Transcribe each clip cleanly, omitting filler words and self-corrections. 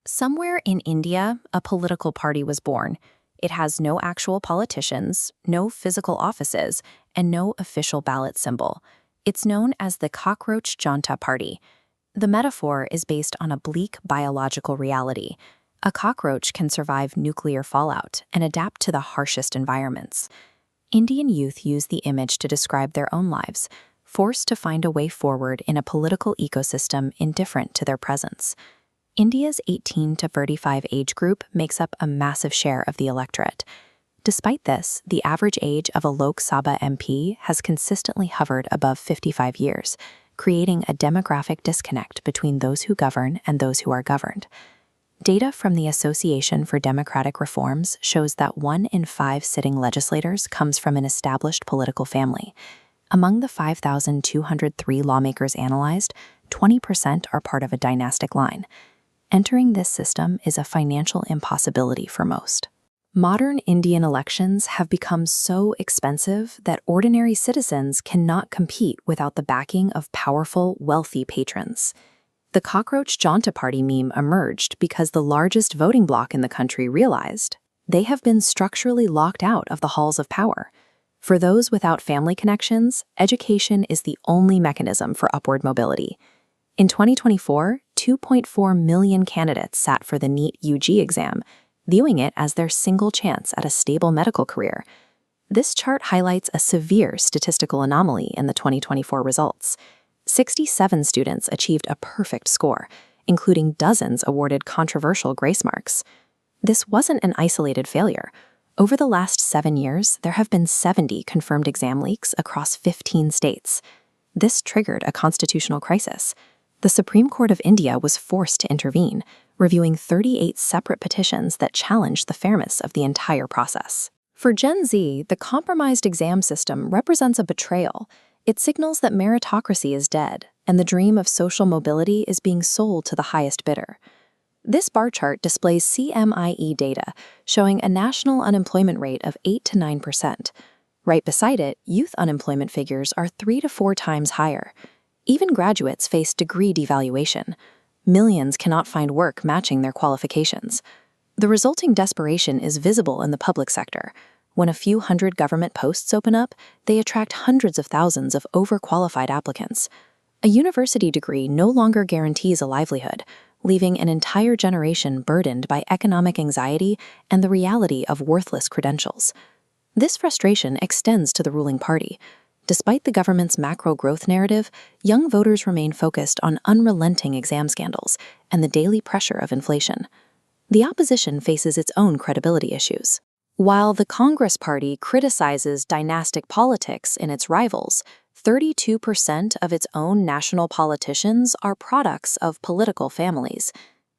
Somewhere in India, a political party was born. It has no actual politicians, no physical offices, and no official ballot symbol. It's known as the Cockroach Janta Party. The metaphor is based on a bleak biological reality. A cockroach can survive nuclear fallout and adapt to the harshest environments. Indian youth use the image to describe their own lives, forced to find a way forward in a political ecosystem indifferent to their presence. India's 18 to 35 age group makes up a massive share of the electorate. Despite this, the average age of a Lok Sabha MP has consistently hovered above 55 years, creating a demographic disconnect between those who govern and those who are governed. Data from the Association for Democratic Reforms shows that 1 in 5 sitting legislators comes from an established political family. Among the 5,203 lawmakers analyzed, 20% are part of a dynastic line. Entering this system is a financial impossibility for most. Modern Indian elections have become so expensive that ordinary citizens cannot compete without the backing of powerful, wealthy patrons. The Cockroach Janta Party meme emerged because the largest voting bloc in the country realized they have been structurally locked out of the halls of power. For those without family connections, education is the only mechanism for upward mobility. In 2024, 2.4 million candidates sat for the NEET UG exam, viewing it as their single chance at a stable medical career. This chart highlights a severe statistical anomaly in the 2024 results. 67 students achieved a perfect score, including dozens awarded controversial grace marks. This wasn't an isolated failure. Over the last 7 years, there have been 70 confirmed exam leaks across 15 states. This triggered a constitutional crisis. The Supreme Court of India was forced to intervene, reviewing 38 separate petitions that challenged the fairness of the entire process. For Gen Z, the compromised exam system represents a betrayal. It signals that meritocracy is dead, and the dream of social mobility is being sold to the highest bidder. This bar chart displays CMIE data, showing a national unemployment rate of 8 to 9%. Right beside it, youth unemployment figures are 3 to 4 times higher. Even graduates face degree devaluation. Millions cannot find work matching their qualifications. The resulting desperation is visible in the public sector. When a few hundred government posts open up, they attract hundreds of thousands of overqualified applicants. A university degree no longer guarantees a livelihood, leaving an entire generation burdened by economic anxiety and the reality of worthless credentials. This frustration extends to the ruling party. Despite the government's macro growth narrative, young voters remain focused on unrelenting exam scandals and the daily pressure of inflation. The opposition faces its own credibility issues. While the Congress Party criticizes dynastic politics in its rivals, 32% of its own national politicians are products of political families.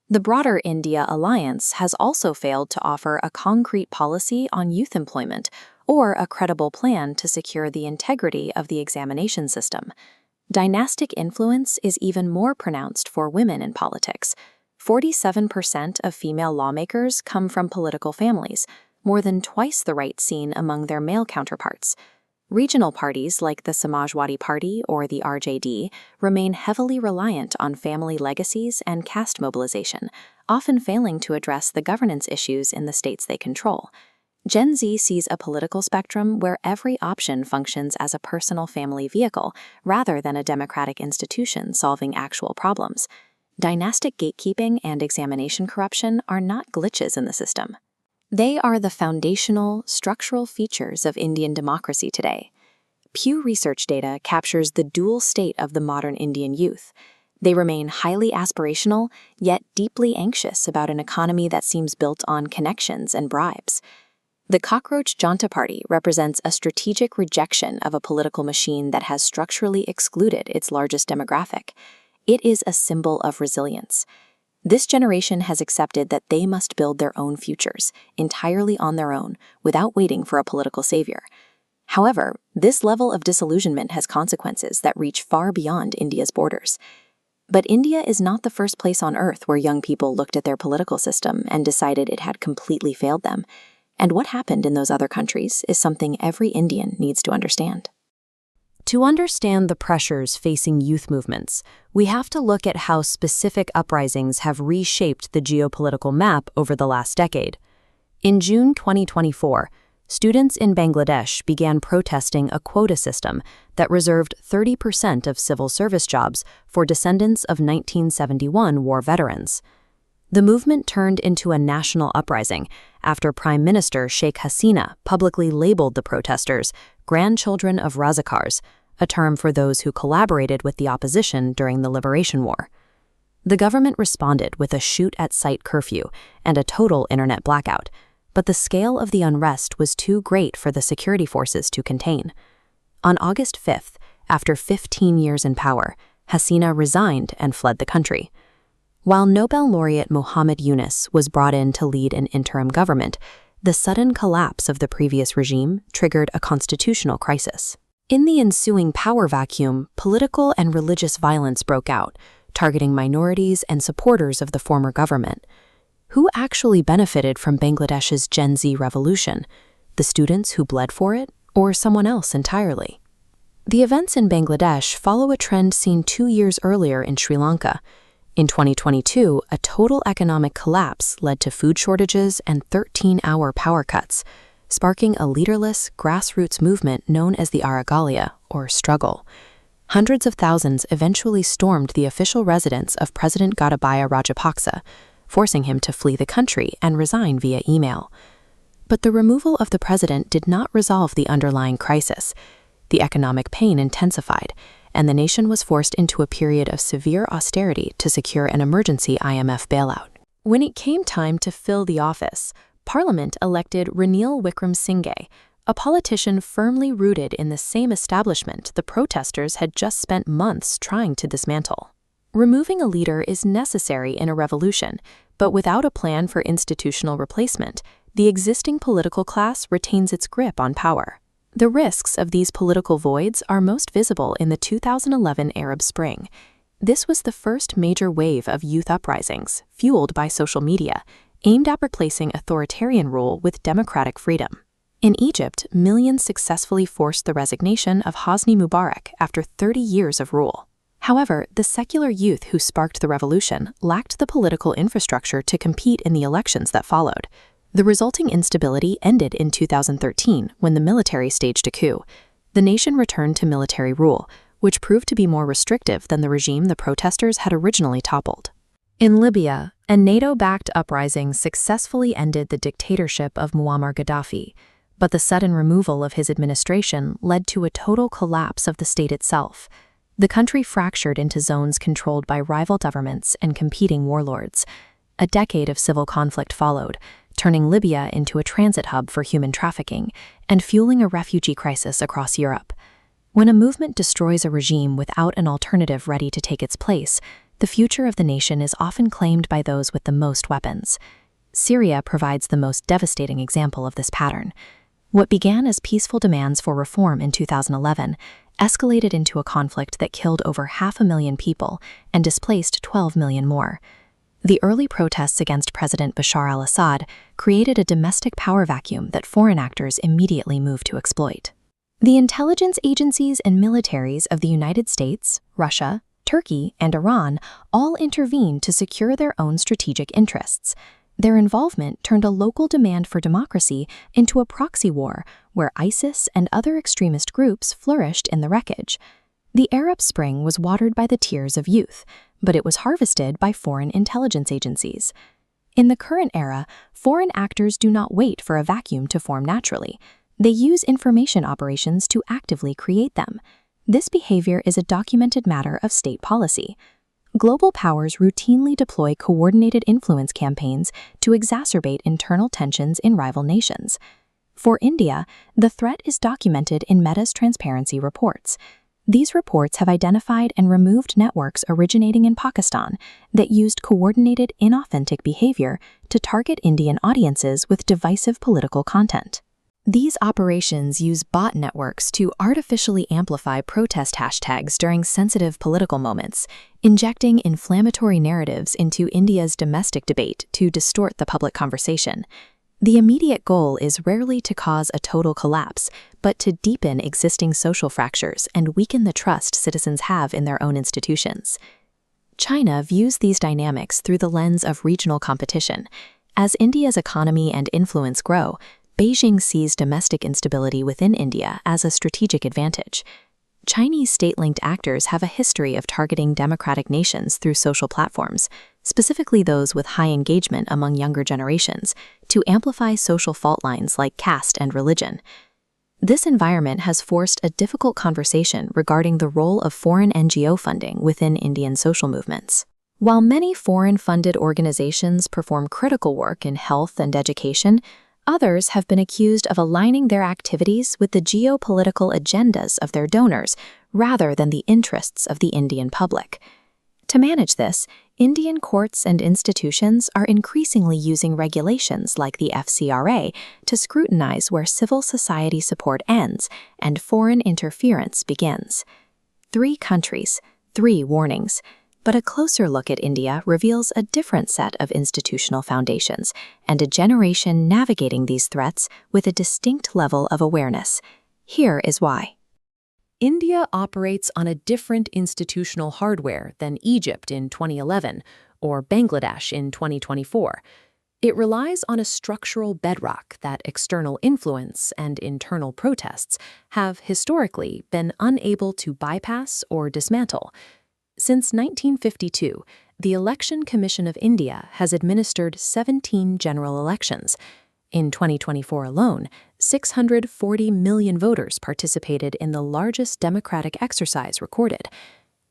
The broader India alliance has also failed to offer a concrete policy on youth employment or a credible plan to secure the integrity of the examination system. Dynastic influence is even more pronounced for women in politics. 47% of female lawmakers come from political families, more than twice the rate seen among their male counterparts. Regional parties like the Samajwadi Party or the RJD remain heavily reliant on family legacies and caste mobilization, often failing to address the governance issues in the states they control. Gen Z sees a political spectrum where every option functions as a personal family vehicle rather than a democratic institution solving actual problems. Dynastic gatekeeping and examination corruption are not glitches in the system. They are the foundational, structural features of Indian democracy today. Pew Research data captures the dual state of the modern Indian youth. They remain highly aspirational, yet deeply anxious about an economy that seems built on connections and bribes. The Cockroach Janta Party represents a strategic rejection of a political machine that has structurally excluded its largest demographic. It is a symbol of resilience. This generation has accepted that they must build their own futures, entirely on their own, without waiting for a political savior. However, this level of disillusionment has consequences that reach far beyond India's borders. But India is not the first place on earth where young people looked at their political system and decided it had completely failed them. And what happened in those other countries is something every Indian needs to understand. To understand the pressures facing youth movements, we have to look at how specific uprisings have reshaped the geopolitical map over the last decade. In June 2024, students in Bangladesh began protesting a quota system that reserved 30% of civil service jobs for descendants of 1971 war veterans. The movement turned into a national uprising after Prime Minister Sheikh Hasina publicly labeled the protesters grandchildren of Razakars, a term for those who collaborated with the opposition during the Liberation War. The government responded with a shoot-at-sight curfew and a total internet blackout, but the scale of the unrest was too great for the security forces to contain. On August 5th, after 15 years in power, Hasina resigned and fled the country. While Nobel laureate Muhammad Yunus was brought in to lead an interim government, the sudden collapse of the previous regime triggered a constitutional crisis. In the ensuing power vacuum, political and religious violence broke out, targeting minorities and supporters of the former government. Who actually benefited from Bangladesh's Gen Z revolution? The students who bled for it, or someone else entirely? The events in Bangladesh follow a trend seen 2 years earlier in Sri Lanka. In 2022, a total economic collapse led to food shortages and 13-hour power cuts, sparking a leaderless, grassroots movement known as the Aragalaya, or struggle. Hundreds of thousands eventually stormed the official residence of President Gotabaya Rajapaksa, forcing him to flee the country and resign via email. But the removal of the president did not resolve the underlying crisis. The economic pain intensified, and the nation was forced into a period of severe austerity to secure an emergency IMF bailout. When it came time to fill the office, Parliament elected Ranil Wickremesinghe, a politician firmly rooted in the same establishment the protesters had just spent months trying to dismantle. Removing a leader is necessary in a revolution, but without a plan for institutional replacement, the existing political class retains its grip on power. The risks of these political voids are most visible in the 2011 Arab Spring. This was the first major wave of youth uprisings, fueled by social media, aimed at replacing authoritarian rule with democratic freedom. In Egypt, millions successfully forced the resignation of Hosni Mubarak after 30 years of rule. However, the secular youth who sparked the revolution lacked the political infrastructure to compete in the elections that followed. The resulting instability ended in 2013 when the military staged a coup. The nation returned to military rule, which proved to be more restrictive than the regime the protesters had originally toppled. In Libya, a NATO-backed uprising successfully ended the dictatorship of Muammar Gaddafi, but the sudden removal of his administration led to a total collapse of the state itself. The country fractured into zones controlled by rival governments and competing warlords. A decade of civil conflict followed, turning Libya into a transit hub for human trafficking and fueling a refugee crisis across Europe. When a movement destroys a regime without an alternative ready to take its place, the future of the nation is often claimed by those with the most weapons. Syria provides the most devastating example of this pattern. What began as peaceful demands for reform in 2011 escalated into a conflict that killed over 500,000 people and displaced 12 million more. The early protests against President Bashar al-Assad created a domestic power vacuum that foreign actors immediately moved to exploit. The intelligence agencies and militaries of the United States, Russia, Turkey, and Iran all intervened to secure their own strategic interests. Their involvement turned a local demand for democracy into a proxy war where ISIS and other extremist groups flourished in the wreckage. The Arab Spring was watered by the tears of youth, but it was harvested by foreign intelligence agencies. In the current era, foreign actors do not wait for a vacuum to form naturally. They use information operations to actively create them. This behavior is a documented matter of state policy. Global powers routinely deploy coordinated influence campaigns to exacerbate internal tensions in rival nations. For India, the threat is documented in Meta's transparency reports. These reports have identified and removed networks originating in Pakistan that used coordinated, inauthentic behavior to target Indian audiences with divisive political content. These operations use bot networks to artificially amplify protest hashtags during sensitive political moments, injecting inflammatory narratives into India's domestic debate to distort the public conversation. The immediate goal is rarely to cause a total collapse, but to deepen existing social fractures and weaken the trust citizens have in their own institutions. China views these dynamics through the lens of regional competition. As India's economy and influence grow, Beijing sees domestic instability within India as a strategic advantage. Chinese state-linked actors have a history of targeting democratic nations through social platforms, specifically those with high engagement among younger generations, to amplify social fault lines like caste and religion. This environment has forced a difficult conversation regarding the role of foreign NGO funding within Indian social movements. While many foreign-funded organizations perform critical work in health and education, others have been accused of aligning their activities with the geopolitical agendas of their donors rather than the interests of the Indian public. To manage this, Indian courts and institutions are increasingly using regulations like the FCRA to scrutinize where civil society support ends and foreign interference begins. 3 countries, 3 warnings. But a closer look at India reveals a different set of institutional foundations and a generation navigating these threats with a distinct level of awareness. Here is why. India operates on a different institutional hardware than Egypt in 2011 or Bangladesh in 2024. It relies on a structural bedrock that external influence and internal protests have historically been unable to bypass or dismantle. Since 1952, the Election Commission of India has administered 17 general elections. In 2024 alone, 640 million voters participated in the largest democratic exercise recorded.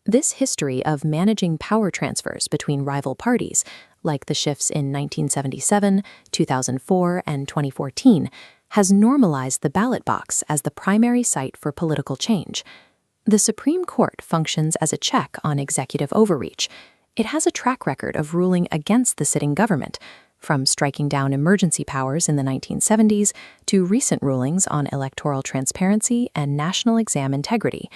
This history of managing power transfers between rival parties, like the shifts in 1977, 2004, and 2014, has normalized the ballot box as the primary site for political change. The Supreme Court functions as a check on executive overreach. It has a track record of ruling against the sitting government, from striking down emergency powers in the 1970s to recent rulings on electoral transparency and national exam integrity.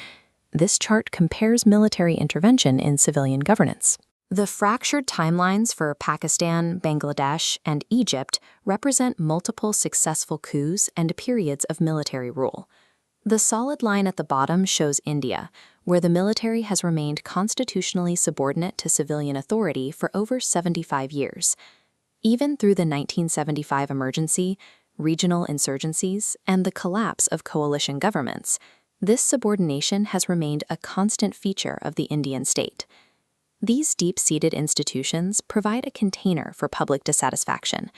This chart compares military intervention in civilian governance. The fractured timelines for Pakistan, Bangladesh, and Egypt represent multiple successful coups and periods of military rule. The solid line at the bottom shows India, where the military has remained constitutionally subordinate to civilian authority for over 75 years. Even through the 1975 emergency, regional insurgencies, and the collapse of coalition governments, this subordination has remained a constant feature of the Indian state. These deep-seated institutions provide a container for public dissatisfaction.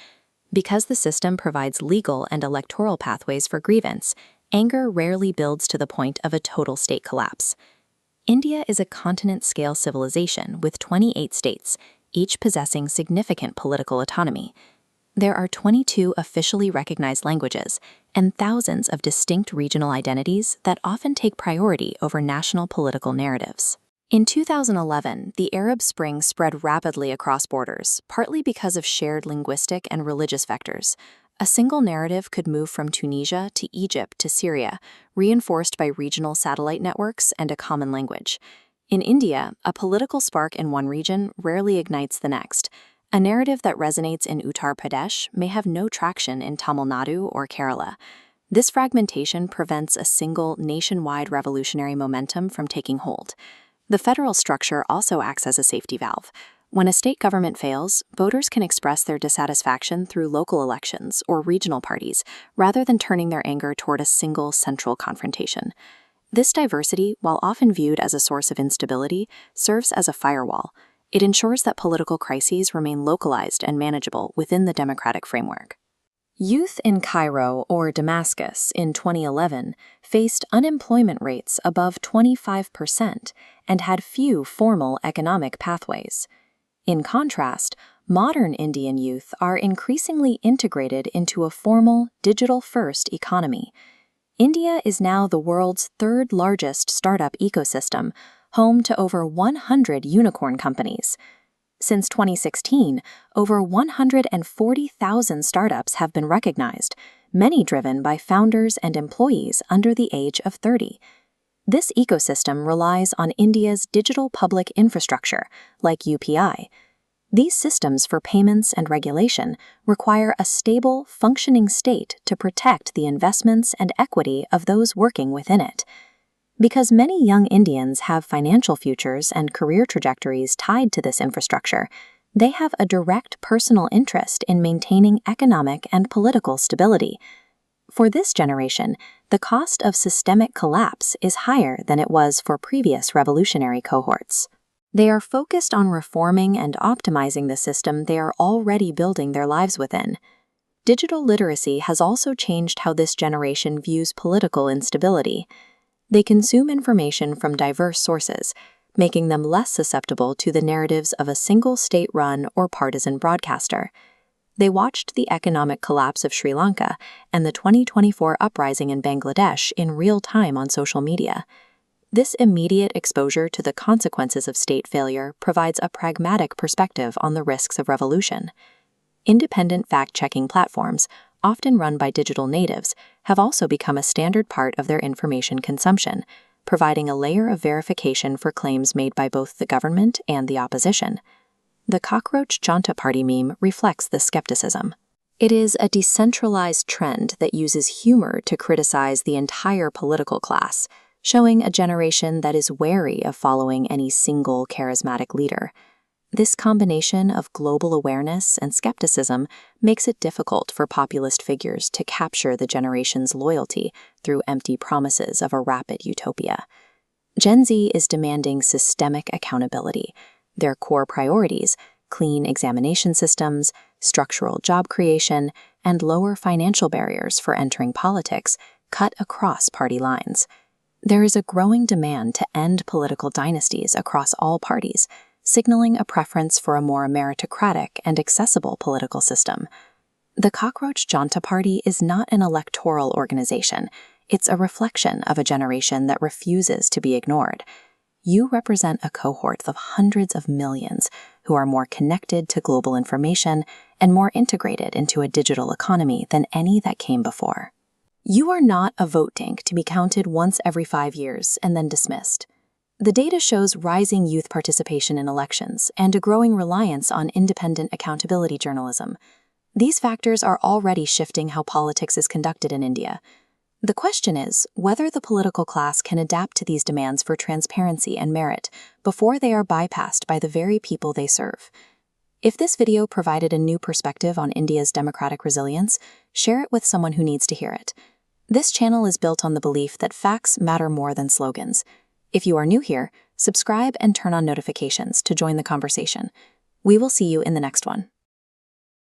Because the system provides legal and electoral pathways for grievance, anger rarely builds to the point of a total state collapse. India is a continent-scale civilization with 28 states, each possessing significant political autonomy. There are 22 officially recognized languages and thousands of distinct regional identities that often take priority over national political narratives. In 2011, the Arab Spring spread rapidly across borders, partly because of shared linguistic and religious vectors. A single narrative could move from Tunisia to Egypt to Syria, reinforced by regional satellite networks and a common language. In India, a political spark in one region rarely ignites the next. A narrative that resonates in Uttar Pradesh may have no traction in Tamil Nadu or Kerala. This fragmentation prevents a single nationwide revolutionary momentum from taking hold. The federal structure also acts as a safety valve. When a state government fails, voters can express their dissatisfaction through local elections or regional parties, rather than turning their anger toward a single central confrontation. This diversity, while often viewed as a source of instability, serves as a firewall. It ensures that political crises remain localized and manageable within the democratic framework. Youth in Cairo or Damascus in 2011 faced unemployment rates above 25% and had few formal economic pathways. In contrast, modern Indian youth are increasingly integrated into a formal, digital-first economy. India is now the world's third-largest startup ecosystem, home to over 100 unicorn companies. Since 2016, over 140,000 startups have been recognized, many driven by founders and employees under the age of 30. This ecosystem relies on India's digital public infrastructure, like UPI. These systems for payments and regulation require a stable, functioning state to protect the investments and equity of those working within it. Because many young Indians have financial futures and career trajectories tied to this infrastructure, they have a direct personal interest in maintaining economic and political stability. For this generation, the cost of systemic collapse is higher than it was for previous revolutionary cohorts. They are focused on reforming and optimizing the system they are already building their lives within. Digital literacy has also changed how this generation views political instability. They consume information from diverse sources, making them less susceptible to the narratives of a single state-run or partisan broadcaster. They watched the economic collapse of Sri Lanka and the 2024 uprising in Bangladesh in real time on social media. This immediate exposure to the consequences of state failure provides a pragmatic perspective on the risks of revolution. Independent fact-checking platforms, often run by digital natives, have also become a standard part of their information consumption, providing a layer of verification for claims made by both the government and the opposition. The Cockroach Janta Party meme reflects this skepticism. It is a decentralized trend that uses humor to criticize the entire political class, showing a generation that is wary of following any single charismatic leader. This combination of global awareness and skepticism makes it difficult for populist figures to capture the generation's loyalty through empty promises of a rapid utopia. Gen Z is demanding systemic accountability. Their core priorities, clean examination systems, structural job creation, and lower financial barriers for entering politics, cut across party lines. There is a growing demand to end political dynasties across all parties, signaling a preference for a more meritocratic and accessible political system. The Cockroach Janta Party is not an electoral organization. It's a reflection of a generation that refuses to be ignored. You represent a cohort of hundreds of millions who are more connected to global information and more integrated into a digital economy than any that came before. You are not a vote tank to be counted once every 5 years and then dismissed. The data shows rising youth participation in elections and a growing reliance on independent accountability journalism. These factors are already shifting how politics is conducted in India. The question is whether the political class can adapt to these demands for transparency and merit before they are bypassed by the very people they serve. If this video provided a new perspective on India's democratic resilience, share it with someone who needs to hear it. This channel is built on the belief that facts matter more than slogans. If you are new here, subscribe and turn on notifications to join the conversation. We will see you in the next one.